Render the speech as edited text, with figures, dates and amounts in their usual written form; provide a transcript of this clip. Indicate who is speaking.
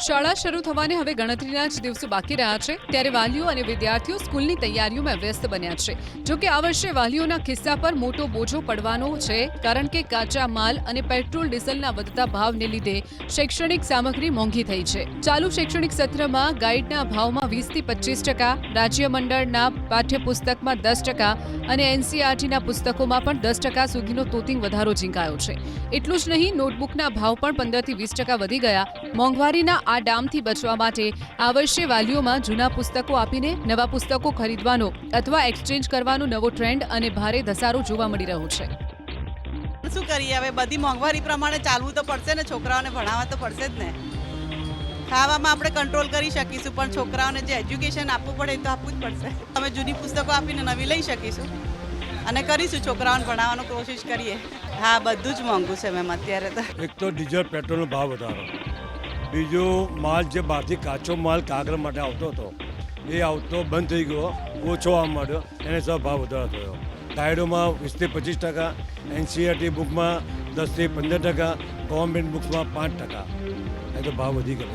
Speaker 1: શાળા શરૂ થવાને હવે ગણતરીના જ દિવસો બાકી રહ્યા છે ત્યારે વાલીઓ અને વિદ્યાર્થીઓ સ્કૂલની તૈયારીઓમાં વ્યસ્ત બન્યા છે. જો કે આ વર્ષે વાલીઓના ખિસ્સા પર મોટો બોજો પડવાનો છે કારણ કે કાચા માલ અને પેટ્રોલ ડીઝલના વધતા ભાવને લીધે શૈક્ષણિક સામગ્રી મોંઘી થઈ છે. ચાલુ શૈક્ષણિક સત્રમાં ગાઈડના ભાવમાં 20 થી 25%, રાજ્ય મંડળના પાઠ્યપુસ્તકમાં 10% અને એનસીઈઆરટીના પુસ્તકોમાં પણ 10% સુધીનો તોતિંગ વધારો ઝીંકાયો છે. એટલું જ નહીં, નોટબુકના ભાવ પણ 15 થી 20% વધી ગયા. મોંઘવારીના આ ડામથી બચવા માટે આ વર્ષે વાલીઓમાં જૂના પુસ્તકો આપીને નવા પુસ્તકો ખરીદવાનો અથવા એક્સચેન્જ કરવાનો નવો ટ્રેન્ડ અને ભારે ધસારો જોવા મળી રહ્યો છે.
Speaker 2: શું કરીએ હવે, બધી મોંઘવારી પ્રમાણે ચાલવું તો પડશે ને, છોકરાઓને ભણાવવા તો પડશે જ ને. ખાવામાં આપણે કંટ્રોલ કરી શકીશું પણ છોકરાઓને જે એજ્યુકેશન આપવું પડે એ તો આપવું જ પડશે. અમે જૂની પુસ્તકો આપીને નવી લઈ શકીશું અને કરીશું, છોકરાઓને ભણાવવાનો કોશિશ કરીએ. હા, બધું જ મોંઘું છે મેમ અત્યારે તો.
Speaker 3: એક તો ડીઝલ પેટ્રોલનો ભાવ વધારો, બીજું માલ જે બહારથી કાચો માલ કાગળ માટે આવતો હતો એ આવતો બંધ થઈ ગયો, ઓછો આવવા માંડ્યો, એને સૌ ભાવ વધારો થયો. ગાઈડોમાં 20 થી 25%, એનસીઈઆરટી બુકમાં 10 થી 15%, ગવર્મેન્ટ બુક્સમાં 5%. એ તો ભાવ વધી ગયો.